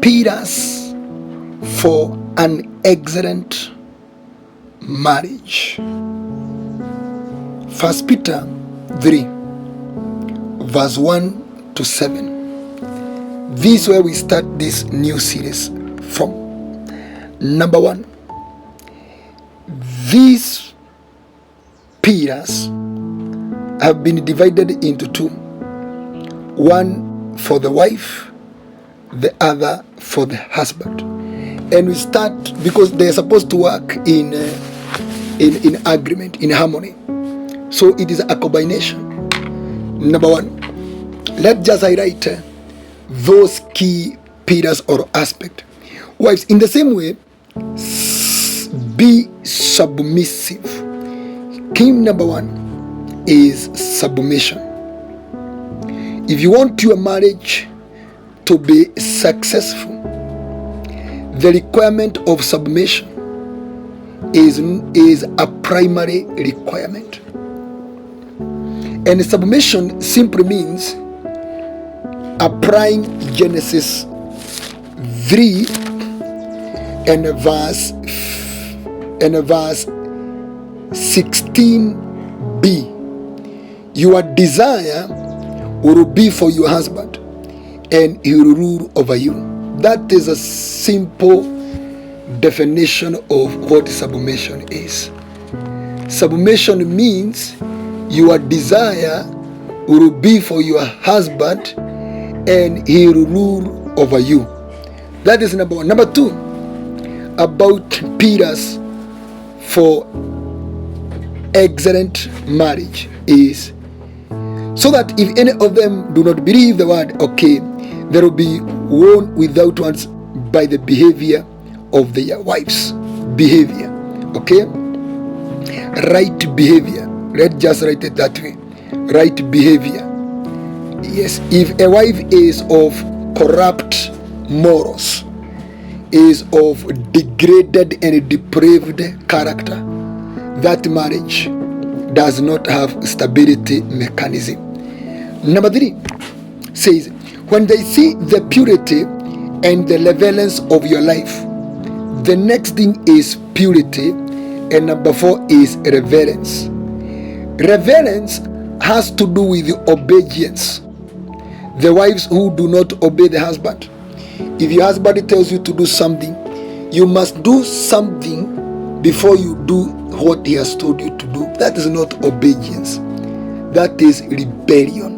pillars for an excellent marriage. 1 Peter 3 verse 1 to 7. This is where we start this new series from. Number 1, these pillars have been divided into two. One for the wife, the other for the husband. And we start because they're supposed to work in agreement, in harmony. So it is a combination. Number 1, let's just highlight those key pillars or aspect. Wives, in the same way, be submissive. Key number 1 is submission. If you want your marriage to be successful, the requirement of submission is a primary requirement. And submission simply means applying Genesis 3 and verse 16b. Your desire will be for your husband, and he will rule over you. That is a simple definition of what submission is. Submission means your desire will be for your husband, and he will rule over you. That is number 1. Number 2, about pillars for excellent marriage is so that if any of them do not believe the word, okay, there will be won without ones by the behavior of their wives. Behavior, okay? Right behavior. Let's just write it that way. Right behavior. Yes, if a wife is of corrupt morals, is of degraded and depraved character, that marriage does not have stability mechanism. Number 3 says, when they see the purity and the relevance of your life, the next thing is purity, and number 4 is reverence. Reverence has to do with obedience. The wives who do not obey the husband. If your husband tells you to do something, you must do something before you do what he has told you to do. That is not obedience. That is rebellion.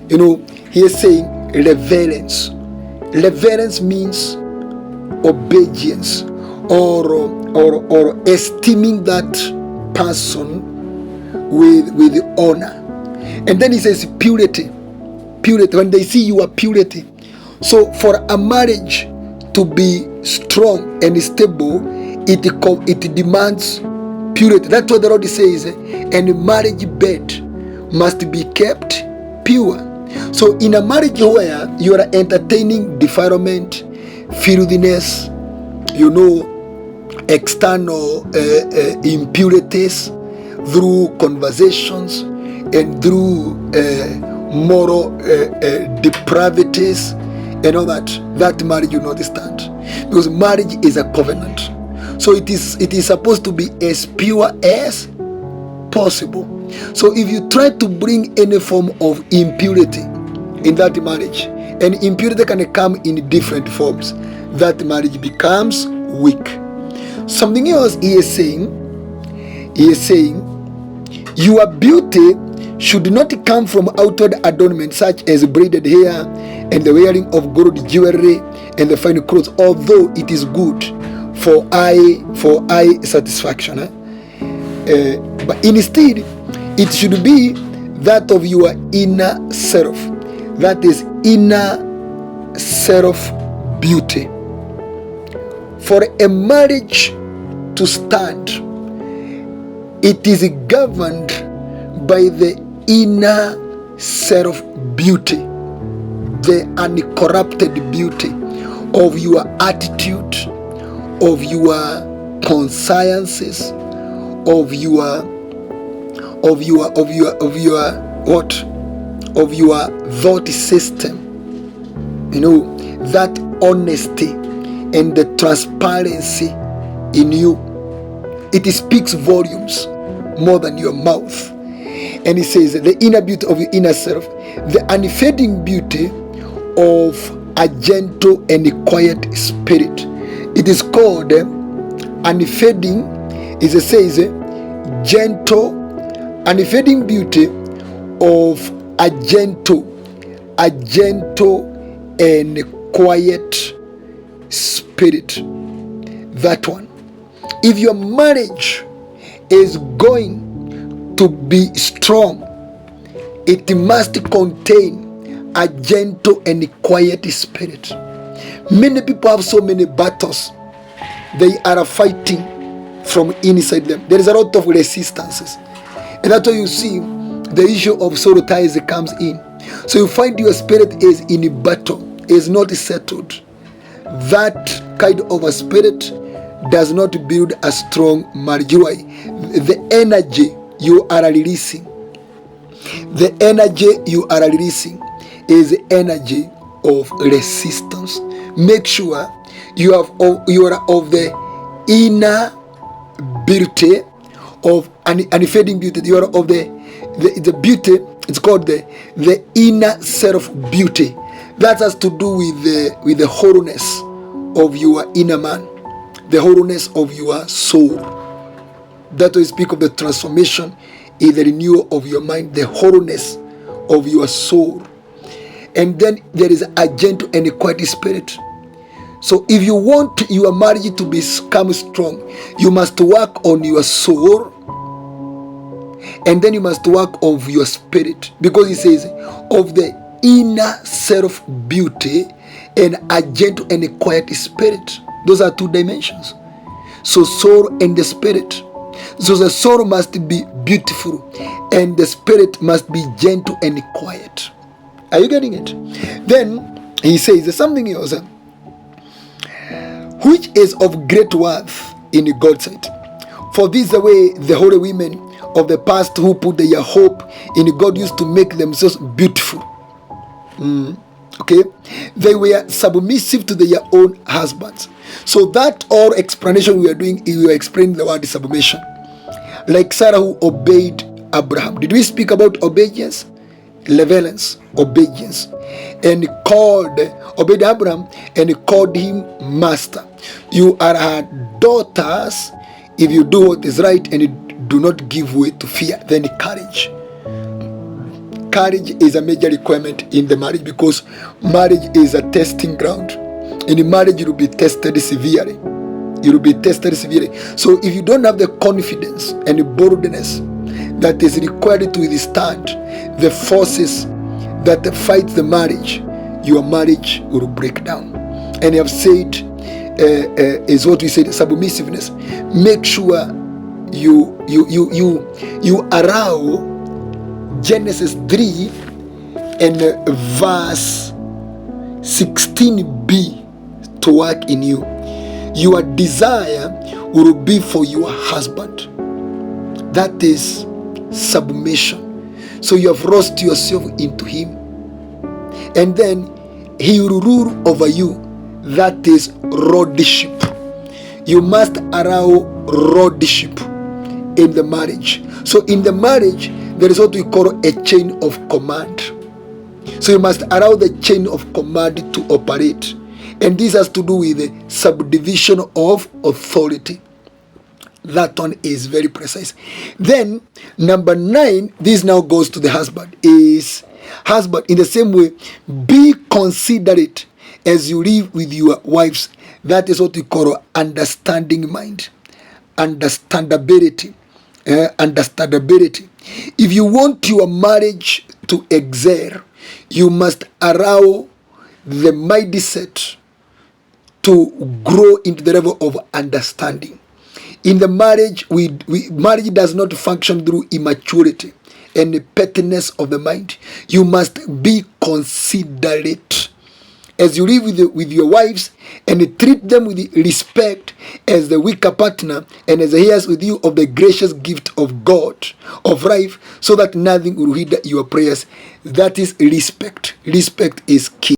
You know, he is saying reverence. Reverence means obedience or esteeming that person with honor. And then he says purity. Purity, when they see you are purity. So for a marriage to be strong and stable, it demands purity. That's what the Lord says. And a marriage bed must be kept pure. So in a marriage where you are entertaining defilement, filthiness, external impurities through conversations and through moral depravities and all that marriage will not stand, because marriage is a covenant. So it is supposed to be as pure as possible. So if you try to bring any form of impurity in that marriage, and impurity can come in different forms, that marriage becomes weak. Something else he is saying, your beauty should not come from outward adornment such as braided hair and the wearing of gold jewelry and the fine clothes, although it is good for eye satisfaction. But instead, it should be that of your inner self. That is inner self beauty. For a marriage to stand, it is governed by the inner self beauty, the uncorrupted beauty of your attitude, of your consciences, of your thought system. That honesty and the transparency in you. It speaks volumes more than your mouth. And he says, the inner beauty of your inner self, the unfading beauty of a gentle and quiet spirit. It is called unfading, it says gentle, unfading beauty of a gentle and quiet spirit. That one. If your marriage is going to be strong, it must contain a gentle and quiet spirit. Many people have so many battles they are fighting from inside them. There is a lot of resistances, and that's why you see the issue of sorrow ties comes in. So you find your spirit is in a battle, is not settled. That kind of a spirit does not build a strong marriage. The energy you are releasing, is the energy of resistance. Make sure you are of the inner beauty of an unfading beauty. You are of the beauty. It's called the inner self beauty. That has to do with the wholeness of your inner man, the wholeness of your soul. That will speak of the transformation in the renewal of your mind, the wholeness of your soul. And then there is a gentle and a quiet spirit. So if you want your marriage to become strong, you must work on your soul, and then you must work on your spirit, because it says of the inner self beauty and a gentle and a quiet spirit. Those are two dimensions. So soul and the spirit. So the soul must be beautiful and the spirit must be gentle and quiet. Are you getting it? Then he says there's something else, which is of great worth in God's sight. For this is the way the holy women of the past who put their hope in God used to make themselves beautiful. Okay, they were submissive to their own husbands. So that all explanation we are doing, we are explaining the word submission. Like Sarah who obeyed Abraham. Did we speak about obedience? Levelance, obedience. And obeyed Abraham and called him master. You are her daughters if you do what is right and you do not give way to fear. Then courage. Courage is a major requirement in the marriage, because marriage is a testing ground. In marriage, you will be tested severely. So if you don't have the confidence and the boldness that is required to withstand the forces that fight the marriage, your marriage will break down. And I have said, is what we said, submissiveness. Make sure you allow Genesis 3 and verse 16b to work in you. Your desire will be for your husband. That is submission. So you have lost yourself into him, and then he will rule over you. That is lordship. You must allow lordship in the marriage. So in the marriage, there is what we call a chain of command. So you must allow the chain of command to operate. And this has to do with the subdivision of authority. That one is very precise. Then, number 9, this now goes to the husband, is husband, in the same way, be considerate as you live with your wives. That is what we call understanding mind. Understandability. Understandability. If you want your marriage to excel, you must allow the mindset to grow into the level of understanding. In the marriage, marriage does not function through immaturity and the pettiness of the mind. You must be considerate as you live with your wives, and treat them with respect as the weaker partner, and as he has with you of the gracious gift of God, of life, so that nothing will hinder your prayers. That is respect. Respect is key.